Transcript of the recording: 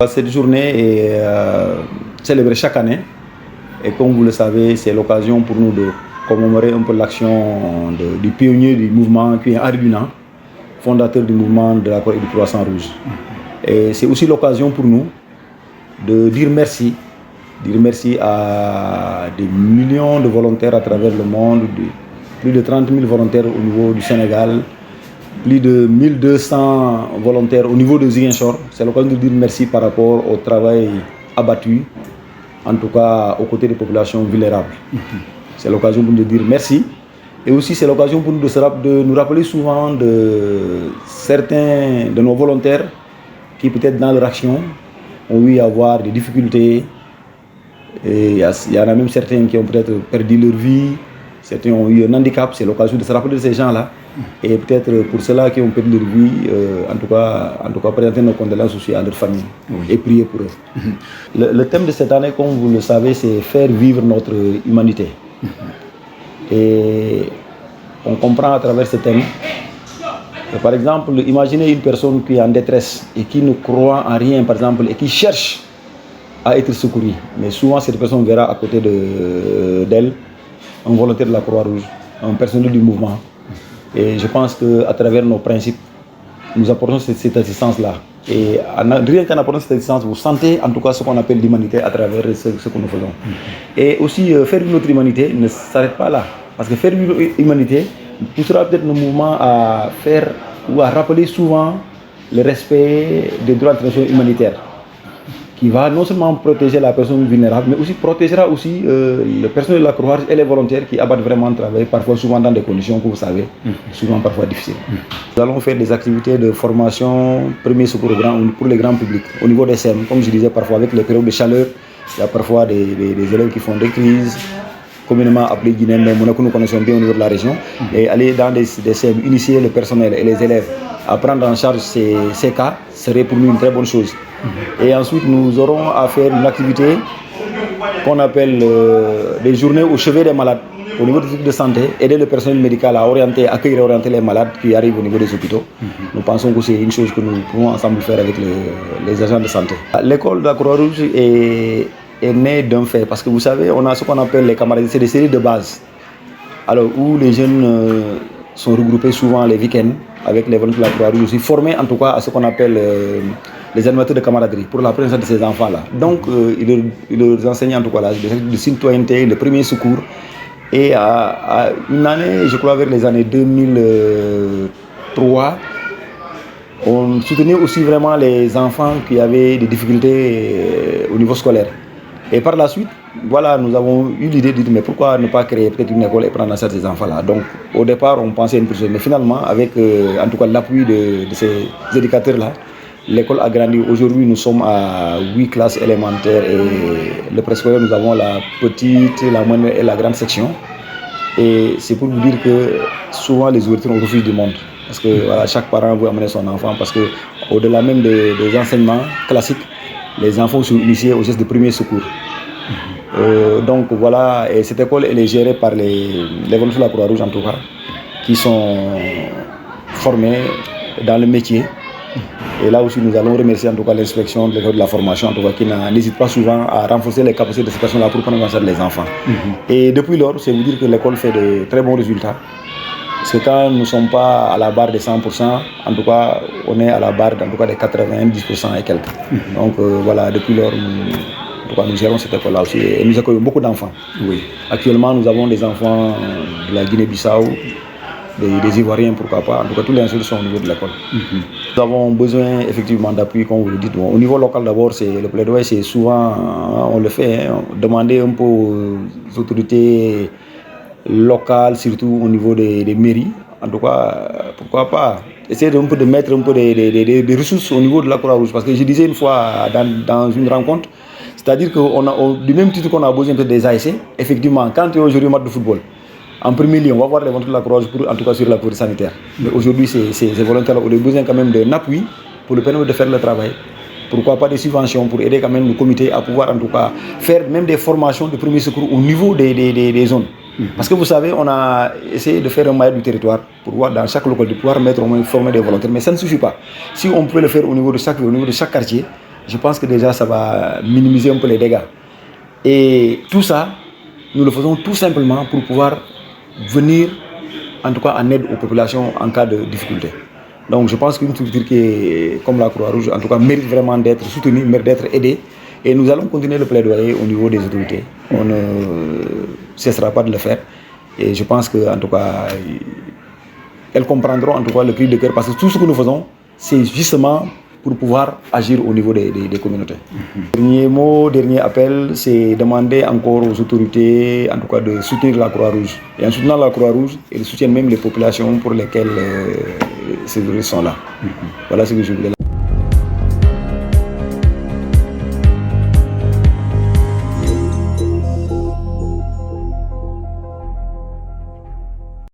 Cette journée est célébrée chaque année et comme vous le savez, c'est l'occasion pour nous de commémorer un peu l'action du pionnier du mouvement qui est Henri Dunant, fondateur du mouvement de la Croix et du Croissant Rouge. Et c'est aussi l'occasion pour nous de dire merci à des millions de volontaires à travers le monde, plus de 30 000 volontaires au niveau du Sénégal, plus de 1200 volontaires au niveau de Ziguinchor. C'est l'occasion de dire merci par rapport au travail abattu, en tout cas aux côtés des populations vulnérables. C'est l'occasion pour nous de dire merci. Et aussi c'est l'occasion pour nous de nous rappeler souvent de certains de nos volontaires qui peut-être dans leur action ont eu à avoir des difficultés. Et il y en a même certains qui ont peut-être perdu leur vie, certains ont eu un handicap. C'est l'occasion de se rappeler de ces gens-là. Et peut-être pour ceux-là qui ont perdu leur vie, en tout cas présenter nos condoléances aussi à leur famille et prier pour eux. Le thème de cette année, comme vous le savez, c'est faire vivre notre humanité. Et on comprend à travers ce thème, par exemple, imaginez une personne qui est en détresse et qui ne croit en rien, par exemple, et qui cherche à être secourue. Mais souvent, cette personne verra à côté d'elle un volontaire de la Croix-Rouge, un personnel du mouvement. Et je pense qu'à travers nos principes, nous apportons cette assistance-là. Et rien qu'en apportant cette assistance, vous sentez en tout cas ce qu'on appelle l'humanité à travers ce que nous faisons. Et aussi, faire vivre notre humanité ne s'arrête pas là. Parce que faire vivre l'humanité poussera peut-être nos mouvements à faire ou à rappeler souvent le respect des droits internationaux humanitaires, qui va non seulement protéger la personne vulnérable, mais aussi protégera aussi le personnel de la Croix-Rouge et les volontaires qui abattent vraiment le travail, parfois souvent dans des conditions que vous savez, souvent parfois difficiles. Nous allons faire des activités de formation premier secours pour les grands publics, au niveau des SEM, comme je disais, parfois avec les périodes de chaleur, il y a parfois des élèves qui font des crises, communément appelées Guinéens, mais que nous connaissons bien au niveau de la région, et aller dans des SEM, initier le personnel et les élèves à prendre en charge ces cas serait pour nous une très bonne chose. Et ensuite, nous aurons à faire une activité qu'on appelle des journées au chevet des malades au niveau des équipes de santé, aider le personnel médical à accueillir et orienter les malades qui arrivent au niveau des hôpitaux. Nous pensons que c'est une chose que nous pouvons ensemble faire avec les agents de santé. L'école de la Croix-Rouge est née d'un fait, parce que vous savez, on a ce qu'on appelle les camarades, c'est des séries de base, alors où les jeunes sont regroupés souvent les week-ends avec les volontaires de la Croix-Rouge, aussi formés en tout cas à ce qu'on appelle les animateurs de camaraderie pour la présence de ces enfants-là. Donc, ils leur enseignent en tout cas de citoyenneté, le premier secours. Et à une année, je crois vers les années 2003, on soutenait aussi vraiment les enfants qui avaient des difficultés au niveau scolaire. Et par la suite, voilà, nous avons eu l'idée de dire mais pourquoi ne pas créer peut-être une école et prendre en charge ces enfants-là. Donc au départ, on pensait à une personne, mais finalement, avec en tout cas l'appui de ces éducateurs-là, l'école a grandi. Aujourd'hui, nous sommes à 8 classes élémentaires et le préscolaire, nous avons la petite, la moyenne et la grande section. Et c'est pour vous dire que souvent les ouvertures ont refusé du monde. Parce que voilà, chaque parent veut amener son enfant, parce qu'au-delà même des enseignements classiques, les enfants sont initiés aux gestes de premier secours. Donc voilà, et cette école elle est gérée par les volontaires de la Croix-Rouge en tout cas, qui sont formés dans le métier. Et là aussi nous allons remercier en tout cas l'inspection de la formation en tout cas, qui n'hésite pas souvent à renforcer les capacités de ces personnes-là pour prendre en charge les enfants. Et depuis lors, c'est vous dire que l'école fait de très bons résultats. Parce que quand nous ne sommes pas à la barre des 100%, en tout cas, on est à la barre en tout cas des 90% et quelques. Donc voilà, depuis lors, nous gérons cette école-là aussi et nous accueillons beaucoup d'enfants. Oui. Actuellement, nous avons des enfants de la Guinée-Bissau, des Ivoiriens, pourquoi pas. En tout cas, tous les instituts sont au niveau de l'école. Nous avons besoin effectivement d'appui, comme vous le dites. Bon, au niveau local d'abord, le plaidoyer, c'est souvent, on le fait, demander un peu aux autorités locales, surtout au niveau des mairies. En tout cas, pourquoi pas essayer de mettre un peu des ressources au niveau de la Croix-Rouge. Parce que je disais une fois dans une rencontre, c'est-à-dire que du même titre qu'on a besoin des ASC, effectivement, quand il y a aujourd'hui un match de football, en premier lieu, on va voir les volontaires de la Croix-Rouge, en tout cas sur la police sanitaire. Mais aujourd'hui, ces volontaires-là ont besoin quand même d'un appui pour leur permettre de faire le travail. Pourquoi pas des subventions pour aider quand même le comité à pouvoir en tout cas faire même des formations de premier secours au niveau des zones. Parce que vous savez, on a essayé de faire un maillage du territoire pour voir dans chaque localité, de pouvoir mettre au moins former des volontaires. Mais ça ne suffit pas. Si on peut le faire au niveau de chaque quartier, je pense que déjà ça va minimiser un peu les dégâts. Et tout ça, nous le faisons tout simplement pour pouvoir venir en tout cas en aide aux populations en cas de difficulté. Donc je pense qu'une structure qui est comme la Croix-Rouge, en tout cas, mérite vraiment d'être soutenue, mérite d'être aidée. Et nous allons continuer le plaidoyer au niveau des autorités. On ne cessera pas de le faire. Et je pense qu'en tout cas, elles comprendront en tout cas le cri de cœur, parce que tout ce que nous faisons, c'est justement pour pouvoir agir au niveau des communautés. Dernier mot, dernier appel, c'est demander encore aux autorités, en tout cas, de soutenir la Croix-Rouge. Et en soutenant la Croix-Rouge, ils soutiennent même les populations pour lesquelles ces touristes sont là. Voilà ce que je voulais dire.